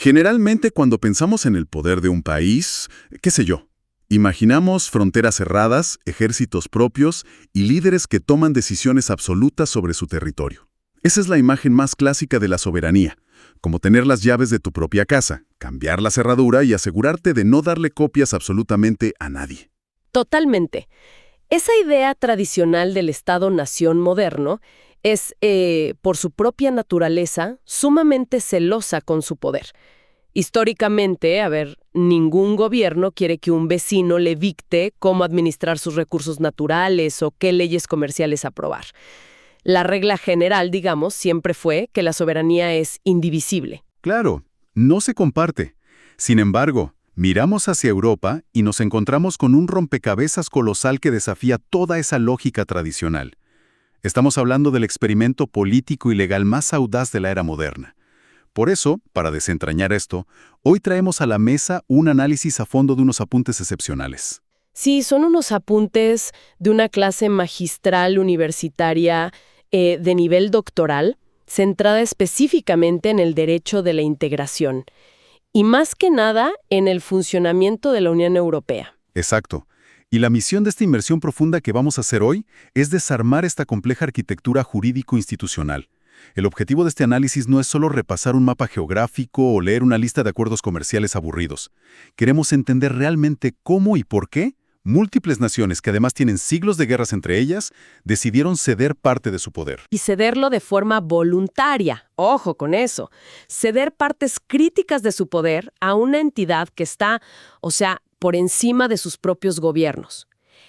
Generalmente cuando pensamos en el poder de un país, qué sé yo, imaginamos fronteras cerradas, ejércitos propios y líderes que toman decisiones absolutas sobre su territorio. Esa es la imagen más clásica de la soberanía, como tener las llaves de tu propia casa, cambiar la cerradura y asegurarte de no darle copias absolutamente a nadie. Totalmente. Esa idea tradicional del Estado-nación moderno es, por su propia naturaleza, sumamente celosa con su poder. Históricamente, ningún gobierno quiere que un vecino le dicte cómo administrar sus recursos naturales o qué leyes comerciales aprobar. La regla general, digamos, siempre fue que la soberanía es indivisible. Claro, no se comparte. Sin embargo, miramos hacia Europa y nos encontramos con un rompecabezas colosal que desafía toda esa lógica tradicional. Estamos hablando del experimento político y legal más audaz de la era moderna. Por eso, para desentrañar esto, hoy traemos a la mesa un análisis a fondo de unos apuntes excepcionales. Sí, son unos apuntes de una clase magistral universitaria de nivel doctoral, centrada específicamente en el derecho de la integración y más que nada en el funcionamiento de la Unión Europea. Exacto. Y la misión de esta inmersión profunda que vamos a hacer hoy es desarmar esta compleja arquitectura jurídico-institucional. El objetivo de este análisis no es solo repasar un mapa geográfico o leer una lista de acuerdos comerciales aburridos. Queremos entender realmente cómo y por qué múltiples naciones, que además tienen siglos de guerras entre ellas, decidieron ceder parte de su poder. Y cederlo de forma voluntaria. Ojo con eso. Ceder partes críticas de su poder a una entidad que está, por encima de sus propios gobiernos.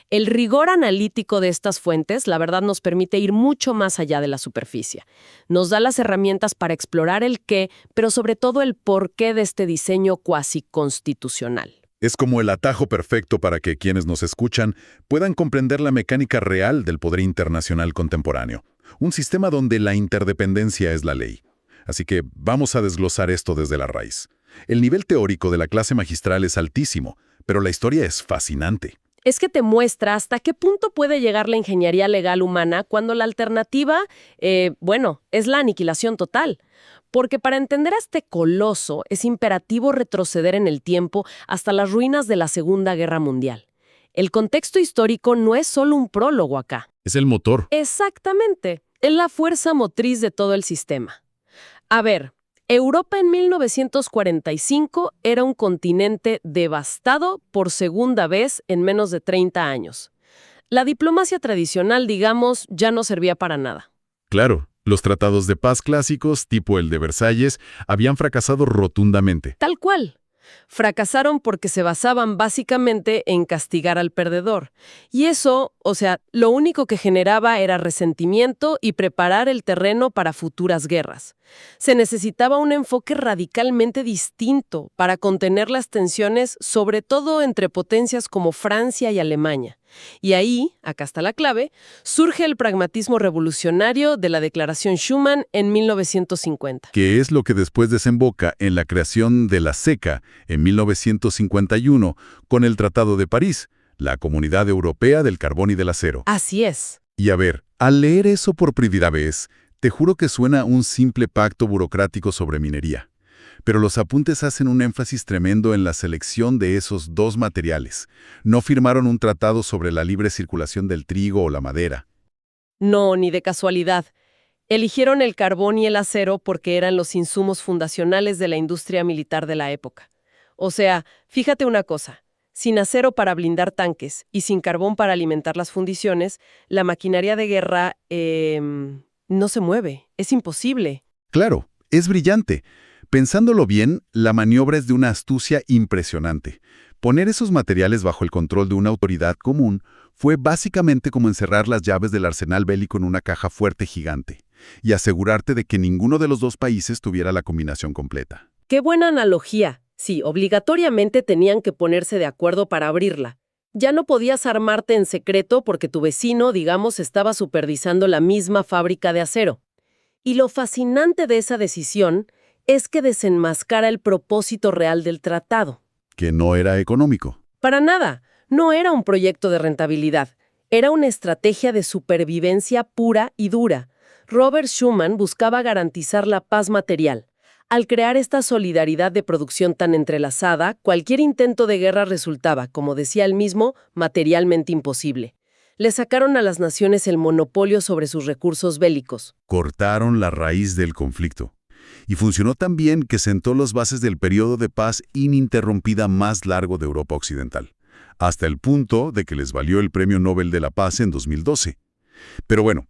El rigor analítico de estas fuentes, la verdad, nos permite ir mucho más allá de la superficie. Nos da las herramientas para explorar el qué, pero sobre todo el porqué de este diseño cuasi constitucional. Es como el atajo perfecto para que quienes nos escuchan puedan comprender la mecánica real del poder internacional contemporáneo. Un sistema donde la interdependencia es la ley. Así que vamos a desglosar esto desde la raíz. El nivel teórico de la clase magistral es altísimo, pero la historia es fascinante. Es que te muestra hasta qué punto puede llegar la ingeniería legal humana cuando la alternativa, es la aniquilación total. Porque para entender a este coloso es imperativo retroceder en el tiempo hasta las ruinas de la Segunda Guerra Mundial. El contexto histórico no es solo un prólogo acá. Es el motor. Exactamente. Es la fuerza motriz de todo el sistema. Europa en 1945 era un continente devastado por segunda vez en menos de 30 años. La diplomacia tradicional, digamos, ya no servía para nada. Claro, los tratados de paz clásicos, tipo el de Versalles, habían fracasado rotundamente. Tal cual. Fracasaron porque se basaban básicamente en castigar al perdedor. Y eso, lo único que generaba era resentimiento y preparar el terreno para futuras guerras. Se necesitaba un enfoque radicalmente distinto para contener las tensiones, sobre todo entre potencias como Francia y Alemania. Y ahí, acá está la clave, surge el pragmatismo revolucionario de la Declaración Schuman en 1950. Que es lo que después desemboca en la creación de la CECA en 1951 con el Tratado de París, la Comunidad Europea del Carbón y del Acero. Así es. Y al leer eso por primera vez, te juro que suena un simple pacto burocrático sobre minería. Pero los apuntes hacen un énfasis tremendo en la selección de esos dos materiales. No firmaron un tratado sobre la libre circulación del trigo o la madera. No, ni de casualidad. Eligieron el carbón y el acero porque eran los insumos fundacionales de la industria militar de la época. Fíjate una cosa. Sin acero para blindar tanques y sin carbón para alimentar las fundiciones, la maquinaria de guerra, no se mueve. Es imposible. Claro, es brillante. Pensándolo bien, la maniobra es de una astucia impresionante. Poner esos materiales bajo el control de una autoridad común fue básicamente como encerrar las llaves del arsenal bélico en una caja fuerte gigante y asegurarte de que ninguno de los dos países tuviera la combinación completa. ¡Qué buena analogía! Sí, obligatoriamente tenían que ponerse de acuerdo para abrirla. Ya no podías armarte en secreto porque tu vecino, digamos, estaba supervisando la misma fábrica de acero. Y lo fascinante de esa decisión es que desenmascara el propósito real del tratado. Que no era económico. Para nada. No era un proyecto de rentabilidad. Era una estrategia de supervivencia pura y dura. Robert Schuman buscaba garantizar la paz material, Al crear esta solidaridad de producción tan entrelazada, cualquier intento de guerra resultaba, como decía él mismo, materialmente imposible. Le sacaron a las naciones el monopolio sobre sus recursos bélicos. Cortaron la raíz del conflicto. Y funcionó tan bien que sentó las bases del periodo de paz ininterrumpida más largo de Europa Occidental, hasta el punto de que les valió el Premio Nobel de la Paz en 2012. Pero bueno,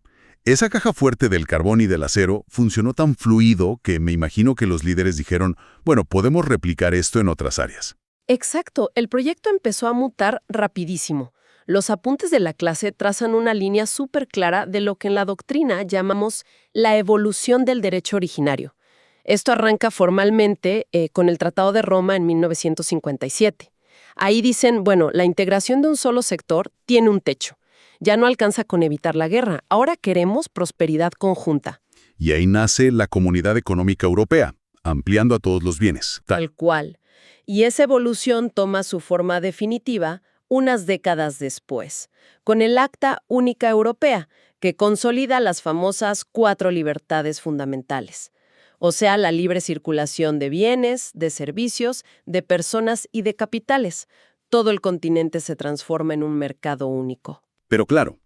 esa caja fuerte del carbón y del acero funcionó tan fluido que me imagino que los líderes dijeron, bueno, podemos replicar esto en otras áreas. Exacto, el proyecto empezó a mutar rapidísimo. Los apuntes de la clase trazan una línea súper clara de lo que en la doctrina llamamos la evolución del derecho originario. Esto arranca formalmente con el Tratado de Roma en 1957. Ahí dicen, bueno, la integración de un solo sector tiene un techo. Ya no alcanza con evitar la guerra, ahora queremos prosperidad conjunta. Y ahí nace la Comunidad Económica Europea, ampliando a todos los bienes. Tal cual. Y esa evolución toma su forma definitiva unas décadas después, con el Acta Única Europea, que consolida las famosas 4 libertades fundamentales. O sea, la libre circulación de bienes, de servicios, de personas y de capitales. Todo el continente se transforma en un mercado único. Pero claro,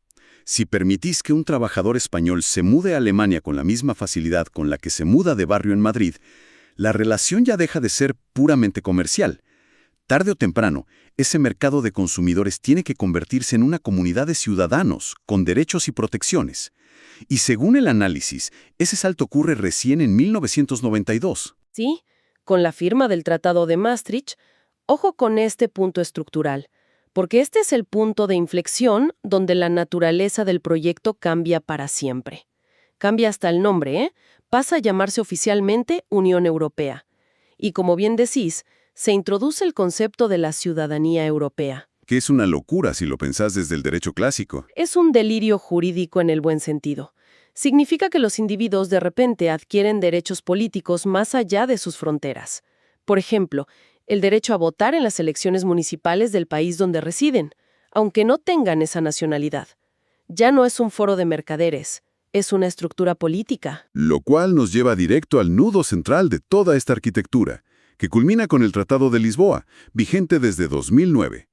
si permitís que un trabajador español se mude a Alemania con la misma facilidad con la que se muda de barrio en Madrid, la relación ya deja de ser puramente comercial. Tarde o temprano, ese mercado de consumidores tiene que convertirse en una comunidad de ciudadanos, con derechos y protecciones. Y según el análisis, ese salto ocurre recién en 1992. Sí, con la firma del Tratado de Maastricht, ojo con este punto estructural, porque este es el punto de inflexión donde la naturaleza del proyecto cambia para siempre. Cambia hasta el nombre, ¿eh? Pasa a llamarse oficialmente Unión Europea. Y como bien decís, se introduce el concepto de la ciudadanía europea. Que es una locura si lo pensás desde el derecho clásico. Es un delirio jurídico en el buen sentido. Significa que los individuos de repente adquieren derechos políticos más allá de sus fronteras. Por ejemplo, el derecho a votar en las elecciones municipales del país donde residen, aunque no tengan esa nacionalidad. Ya no es un foro de mercaderes, es una estructura política. Lo cual nos lleva directo al nudo central de toda esta arquitectura, que culmina con el Tratado de Lisboa, vigente desde 2009.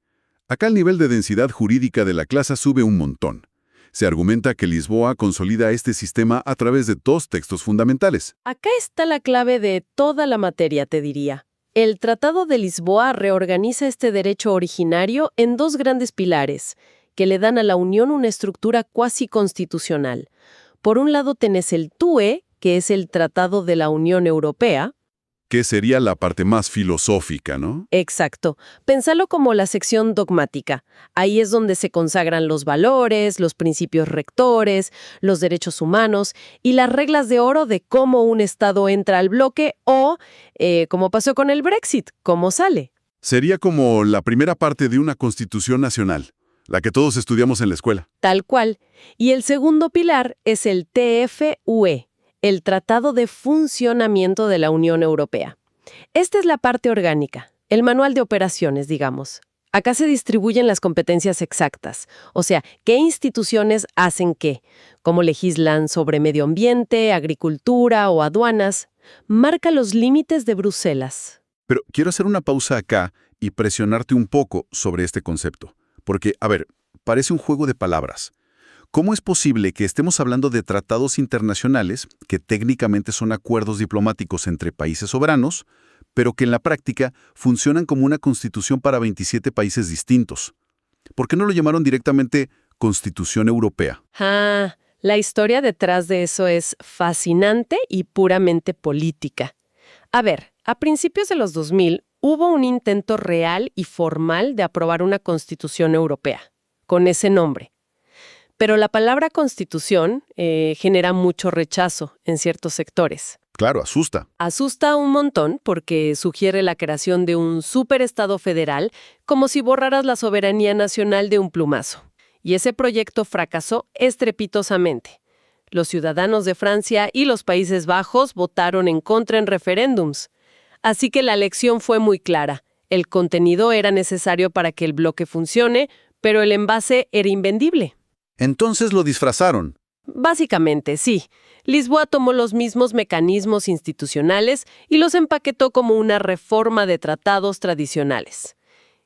Acá el nivel de densidad jurídica de la clase sube un montón. Se argumenta que Lisboa consolida este sistema a través de 2 textos fundamentales. Acá está la clave de toda la materia, te diría. El Tratado de Lisboa reorganiza este derecho originario en 2 grandes pilares, que le dan a la Unión una estructura cuasi constitucional. Por un lado tenés el TUE, que es el Tratado de la Unión Europea. Que sería la parte más filosófica, ¿no? Exacto. Pénsalo como la sección dogmática. Ahí es donde se consagran los valores, los principios rectores, los derechos humanos y las reglas de oro de cómo un Estado entra al bloque o, como pasó con el Brexit, cómo sale. Sería como la primera parte de una constitución nacional, la que todos estudiamos en la escuela. Tal cual. Y el segundo pilar es el TFUE, el Tratado de Funcionamiento de la Unión Europea. Esta es la parte orgánica, el manual de operaciones, digamos. Acá se distribuyen las competencias exactas, o sea, qué instituciones hacen qué, cómo legislan sobre medio ambiente, agricultura o aduanas. Marca los límites de Bruselas. Pero quiero hacer una pausa acá y presionarte un poco sobre este concepto. Porque, a ver, parece un juego de palabras. ¿Cómo es posible que estemos hablando de tratados internacionales, que técnicamente son acuerdos diplomáticos entre países soberanos, pero que en la práctica funcionan como una constitución para 27 países distintos? ¿Por qué no lo llamaron directamente Constitución Europea? La historia detrás de eso es fascinante y puramente política. A ver, a principios de los 2000 hubo un intento real y formal de aprobar una Constitución Europea, con ese nombre. Pero la palabra constitución genera mucho rechazo en ciertos sectores. Claro, asusta. Asusta un montón porque sugiere la creación de un superestado federal, como si borraras la soberanía nacional de un plumazo. Y ese proyecto fracasó estrepitosamente. Los ciudadanos de Francia y los Países Bajos votaron en contra en referéndums. Así que la lección fue muy clara. El contenido era necesario para que el bloque funcione, pero el envase era invendible. Entonces lo disfrazaron. Básicamente, sí. Lisboa tomó los mismos mecanismos institucionales y los empaquetó como una reforma de tratados tradicionales.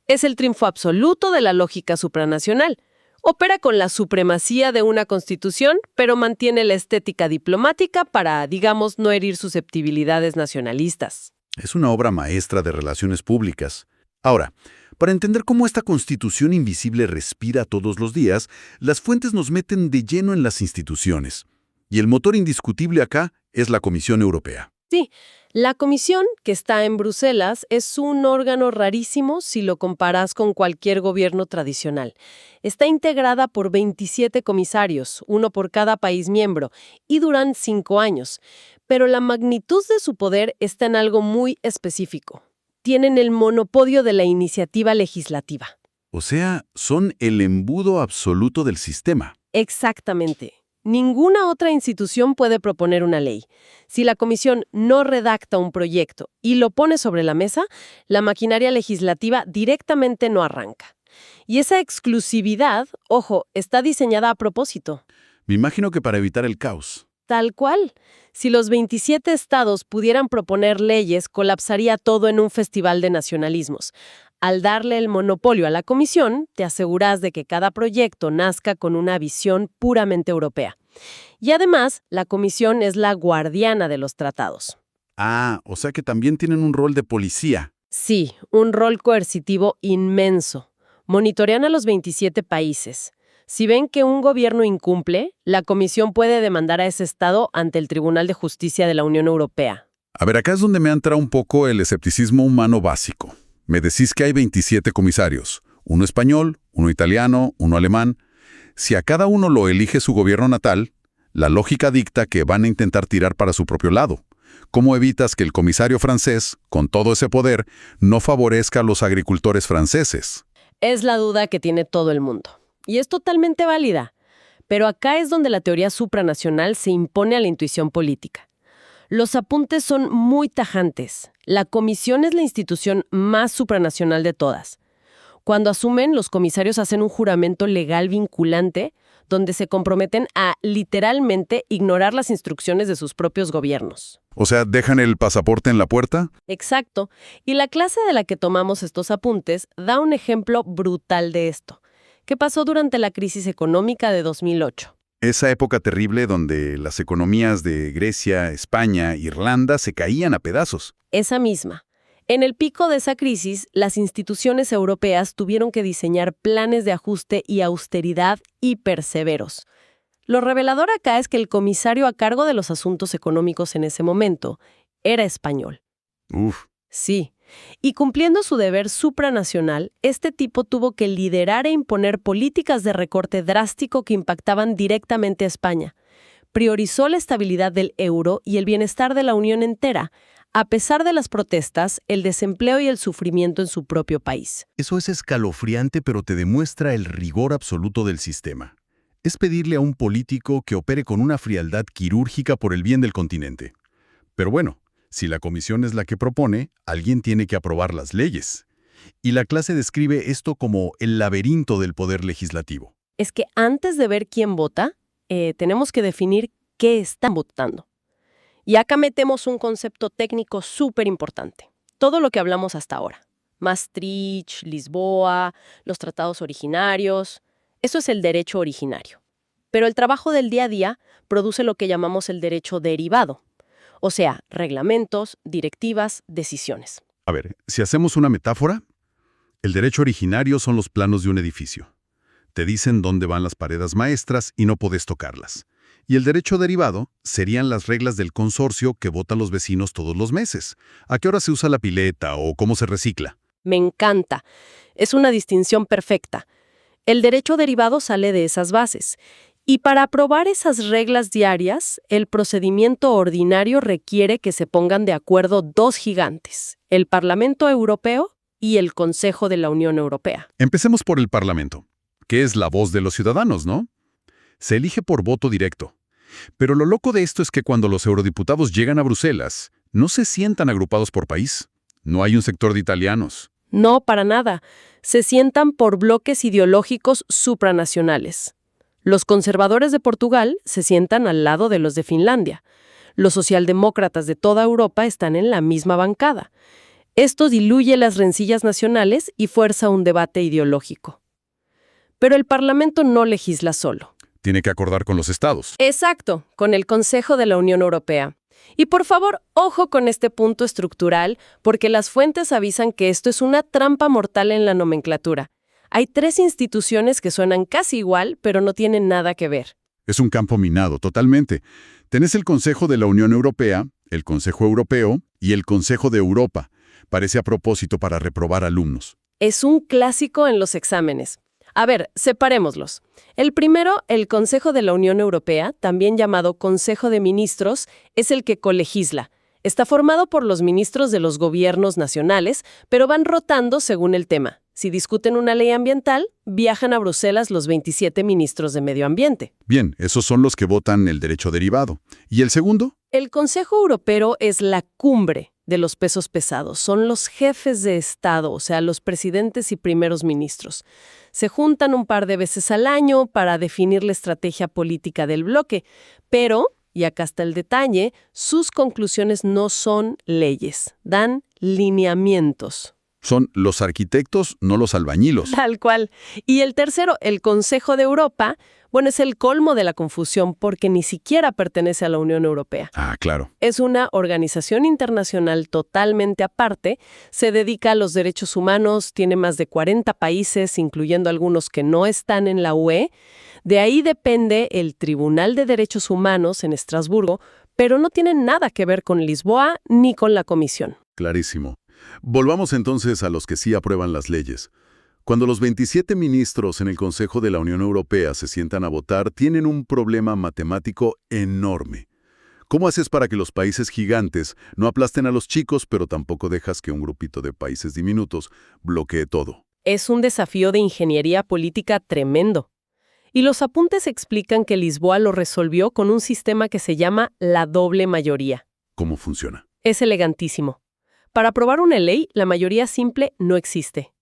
Es el triunfo absoluto de la lógica supranacional. Opera con la supremacía de una constitución, pero mantiene la estética diplomática para, digamos, no herir susceptibilidades nacionalistas. Es una obra maestra de relaciones públicas. Ahora, para entender cómo esta constitución invisible respira todos los días, las fuentes nos meten de lleno en las instituciones. Y el motor indiscutible acá es la Comisión Europea. Sí, la comisión, que está en Bruselas, es un órgano rarísimo si lo comparas con cualquier gobierno tradicional. Está integrada por 27 comisarios, uno por cada país miembro, y duran 5 años. Pero la magnitud de su poder está en algo muy específico. Tienen el monopolio de la iniciativa legislativa. O sea, son el embudo absoluto del sistema. Exactamente. Ninguna otra institución puede proponer una ley. Si la comisión no redacta un proyecto y lo pone sobre la mesa, la maquinaria legislativa directamente no arranca. Y esa exclusividad, ojo, está diseñada a propósito. Me imagino que para evitar el caos. Tal cual. Si los 27 estados pudieran proponer leyes, colapsaría todo en un festival de nacionalismos. Al darle el monopolio a la comisión, te aseguras de que cada proyecto nazca con una visión puramente europea. Y además, la comisión es la guardiana de los tratados. Ah, o sea que también tienen un rol de policía. Sí, un rol coercitivo inmenso. Monitorean a los 27 países. Si ven que un gobierno incumple, la comisión puede demandar a ese estado ante el Tribunal de Justicia de la Unión Europea. A ver, acá es donde me entra un poco el escepticismo humano básico. Me decís que hay 27 comisarios, uno español, uno italiano, uno alemán. Si a cada uno lo elige su gobierno natal, la lógica dicta que van a intentar tirar para su propio lado. ¿Cómo evitas que el comisario francés, con todo ese poder, no favorezca a los agricultores franceses? Es la duda que tiene todo el mundo. Y es totalmente válida. Pero acá es donde la teoría supranacional se impone a la intuición política. Los apuntes son muy tajantes. La comisión es la institución más supranacional de todas. Cuando asumen, los comisarios hacen un juramento legal vinculante donde se comprometen a, literalmente, ignorar las instrucciones de sus propios gobiernos. O sea, ¿dejan el pasaporte en la puerta? Exacto. Y la clase de la que tomamos estos apuntes da un ejemplo brutal de esto, que pasó durante la crisis económica de 2008. Esa época terrible donde las economías de Grecia, España, Irlanda se caían a pedazos. Esa misma. En el pico de esa crisis, las instituciones europeas tuvieron que diseñar planes de ajuste y austeridad hiperseveros. Lo revelador acá es que el comisario a cargo de los asuntos económicos en ese momento era español. Uf. Sí. Y cumpliendo su deber supranacional, este tipo tuvo que liderar e imponer políticas de recorte drástico que impactaban directamente a España. Priorizó la estabilidad del euro y el bienestar de la Unión entera, a pesar de las protestas, el desempleo y el sufrimiento en su propio país. Eso es escalofriante, pero te demuestra el rigor absoluto del sistema. Es pedirle a un político que opere con una frialdad quirúrgica por el bien del continente. Pero bueno, si la comisión es la que propone, alguien tiene que aprobar las leyes. Y la clase describe esto como el laberinto del poder legislativo. Es que antes de ver quién vota, tenemos que definir qué están votando. Y acá metemos un concepto técnico súper importante. Todo lo que hablamos hasta ahora. Maastricht, Lisboa, los tratados originarios. Eso es el derecho originario. Pero el trabajo del día a día produce lo que llamamos el derecho derivado. O sea, reglamentos, directivas, decisiones. A ver, si hacemos una metáfora, el derecho originario son los planos de un edificio. Te dicen dónde van las paredes maestras y no podés tocarlas. Y el derecho derivado serían las reglas del consorcio que votan los vecinos todos los meses. ¿A qué hora se usa la pileta o cómo se recicla? Me encanta. Es una distinción perfecta. El derecho derivado sale de esas bases. Y para aprobar esas reglas diarias, el procedimiento ordinario requiere que se pongan de acuerdo dos gigantes, el Parlamento Europeo y el Consejo de la Unión Europea. Empecemos por el Parlamento, que es la voz de los ciudadanos, ¿no? Se elige por voto directo. Pero lo loco de esto es que cuando los eurodiputados llegan a Bruselas, no se sientan agrupados por país. No hay un sector de italianos. No, para nada. Se sientan por bloques ideológicos supranacionales. Los conservadores de Portugal se sientan al lado de los de Finlandia. Los socialdemócratas de toda Europa están en la misma bancada. Esto diluye las rencillas nacionales y fuerza un debate ideológico. Pero el Parlamento no legisla solo. Tiene que acordar con los estados. Exacto, con el Consejo de la Unión Europea. Y por favor, ojo con este punto estructural, porque las fuentes avisan que esto es una trampa mortal en la nomenclatura. Hay 3 instituciones que suenan casi igual, pero no tienen nada que ver. Es un campo minado, totalmente. Tenés el Consejo de la Unión Europea, el Consejo Europeo y el Consejo de Europa. Parece a propósito para reprobar alumnos. Es un clásico en los exámenes. A ver, separémoslos. El primero, el Consejo de la Unión Europea, también llamado Consejo de Ministros, es el que colegisla. Está formado por los ministros de los gobiernos nacionales, pero van rotando según el tema. Si discuten una ley ambiental, viajan a Bruselas los 27 ministros de Medio Ambiente. Bien, esos son los que votan el derecho derivado. ¿Y el segundo? El Consejo Europeo es la cumbre de los pesos pesados. Son los jefes de Estado, o sea, los presidentes y primeros ministros. Se juntan un par de veces al año para definir la estrategia política del bloque, pero, y acá está el detalle, sus conclusiones no son leyes, dan lineamientos. Son los arquitectos, no los albañilos. Tal cual. Y el tercero, el Consejo de Europa, bueno, es el colmo de la confusión porque ni siquiera pertenece a la Unión Europea. Ah, claro. Es una organización internacional totalmente aparte, se dedica a los derechos humanos, tiene más de 40 países, incluyendo algunos que no están en la UE. De ahí depende el Tribunal de Derechos Humanos en Estrasburgo, pero no tiene nada que ver con Lisboa ni con la Comisión. Clarísimo. Volvamos entonces a los que sí aprueban las leyes. Cuando los 27 ministros en el Consejo de la Unión Europea se sientan a votar, tienen un problema matemático enorme. ¿Cómo haces para que los países gigantes no aplasten a los chicos, pero tampoco dejas que un grupito de países diminutos bloquee todo? Es un desafío de ingeniería política tremendo. Y los apuntes explican que Lisboa lo resolvió con un sistema que se llama la doble mayoría. ¿Cómo funciona? Es elegantísimo. Para aprobar una ley, la mayoría simple no existe.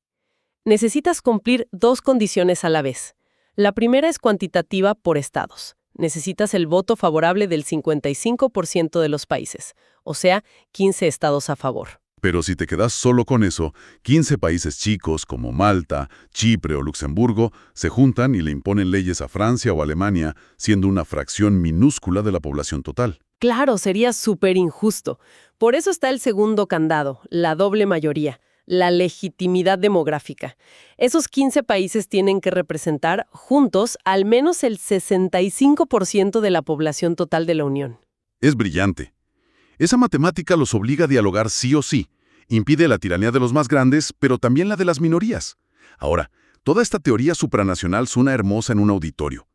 Necesitas cumplir 2 condiciones a la vez. La primera es cuantitativa por estados. Necesitas el voto favorable del 55% de los países, o sea, 15 estados a favor. Pero si te quedas solo con eso, 15 países chicos como Malta, Chipre o Luxemburgo se juntan y le imponen leyes a Francia o Alemania, siendo una fracción minúscula de la población total. Claro, sería súper injusto. Por eso está el segundo candado, la doble mayoría, la legitimidad demográfica. Esos 15 países tienen que representar juntos al menos el 65% de la población total de la Unión. Es brillante. Esa matemática los obliga a dialogar sí o sí. Impide la tiranía de los más grandes, pero también la de las minorías. Ahora, toda esta teoría supranacional suena hermosa en un auditorio.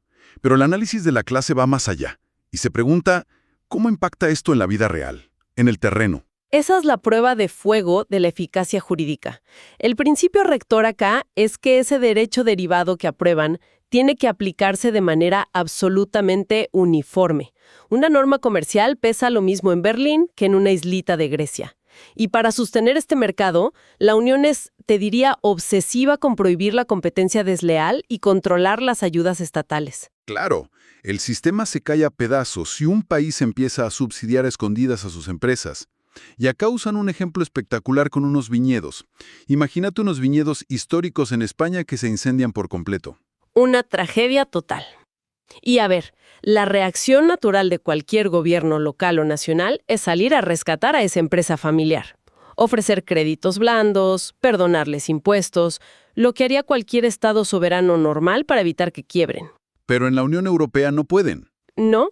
Pero el análisis de la clase va más allá. Y se pregunta, ¿cómo impacta esto en la vida real, en el terreno? Esa es la prueba de fuego de la eficacia jurídica. El principio rector acá es que ese derecho derivado que aprueban tiene que aplicarse de manera absolutamente uniforme. Una norma comercial pesa lo mismo en Berlín que en una islita de Grecia. Y para sostener este mercado, la Unión es, te diría, obsesiva con prohibir la competencia desleal y controlar las ayudas estatales. Claro, el sistema se cae a pedazos si un país empieza a subsidiar a escondidas a sus empresas. Y acá usan un ejemplo espectacular con unos viñedos. Imagínate unos viñedos históricos en España que se incendian por completo. Una tragedia total. Y a ver, la reacción natural de cualquier gobierno local o nacional es salir a rescatar a esa empresa familiar. Ofrecer créditos blandos, perdonarles impuestos, lo que haría cualquier Estado soberano normal para evitar que quiebren. Pero en la Unión Europea no pueden. ¿No?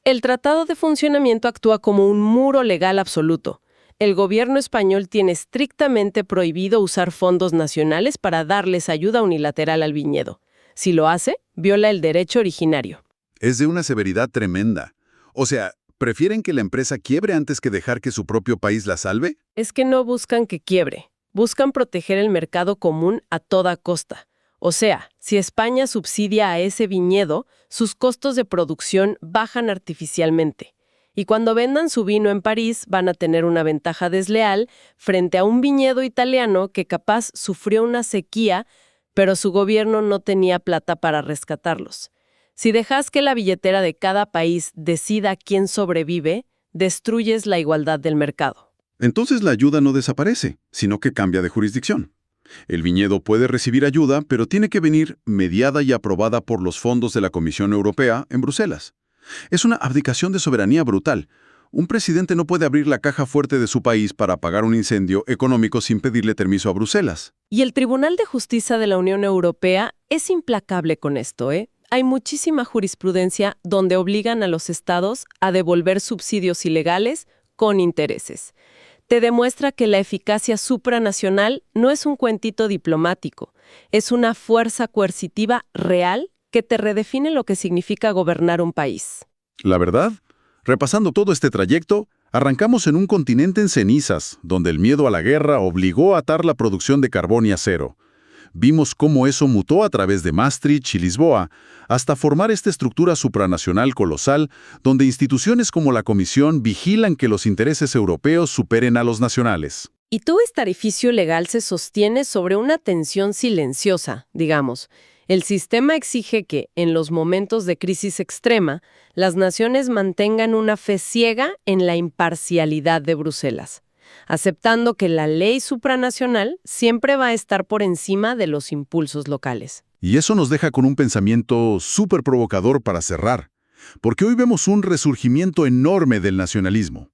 El Tratado de Funcionamiento actúa como un muro legal absoluto. El gobierno español tiene estrictamente prohibido usar fondos nacionales para darles ayuda unilateral al viñedo. Si lo hace, viola el derecho originario. Es de una severidad tremenda. O sea, ¿prefieren que la empresa quiebre antes que dejar que su propio país la salve? Es que no buscan que quiebre. Buscan proteger el mercado común a toda costa. O sea, si España subsidia a ese viñedo, sus costos de producción bajan artificialmente. Y cuando vendan su vino en París, van a tener una ventaja desleal frente a un viñedo italiano que capaz sufrió una sequía, pero su gobierno no tenía plata para rescatarlos. Si dejas que la billetera de cada país decida quién sobrevive, destruyes la igualdad del mercado. Entonces la ayuda no desaparece, sino que cambia de jurisdicción. El viñedo puede recibir ayuda, pero tiene que venir mediada y aprobada por los fondos de la Comisión Europea en Bruselas. Es una abdicación de soberanía brutal. Un presidente no puede abrir la caja fuerte de su país para apagar un incendio económico sin pedirle permiso a Bruselas. Y el Tribunal de Justicia de la Unión Europea es implacable con esto, ¿eh? Hay muchísima jurisprudencia donde obligan a los estados a devolver subsidios ilegales con intereses. Te demuestra que la eficacia supranacional no es un cuentito diplomático, es una fuerza coercitiva real que te redefine lo que significa gobernar un país. La verdad, repasando todo este trayecto, arrancamos en un continente en cenizas, donde el miedo a la guerra obligó a atar la producción de carbón y acero. Vimos cómo eso mutó a través de Maastricht y Lisboa, hasta formar esta estructura supranacional colosal, donde instituciones como la Comisión vigilan que los intereses europeos superen a los nacionales. Y todo este artificio legal se sostiene sobre una tensión silenciosa, digamos. El sistema exige que, en los momentos de crisis extrema, las naciones mantengan una fe ciega en la imparcialidad de Bruselas, aceptando que la ley supranacional siempre va a estar por encima de los impulsos locales. Y eso nos deja con un pensamiento súper provocador para cerrar, porque hoy vemos un resurgimiento enorme del nacionalismo.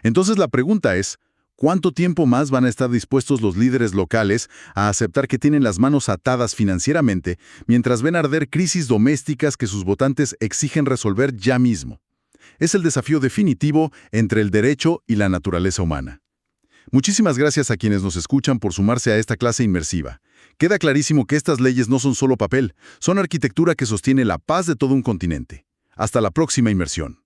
Entonces la pregunta es, ¿cuánto tiempo más van a estar dispuestos los líderes locales a aceptar que tienen las manos atadas financieramente mientras ven arder crisis domésticas que sus votantes exigen resolver ya mismo? Es el desafío definitivo entre el derecho y la naturaleza humana. Muchísimas gracias a quienes nos escuchan por sumarse a esta clase inmersiva. Queda clarísimo que estas leyes no son solo papel, son arquitectura que sostiene la paz de todo un continente. Hasta la próxima inmersión.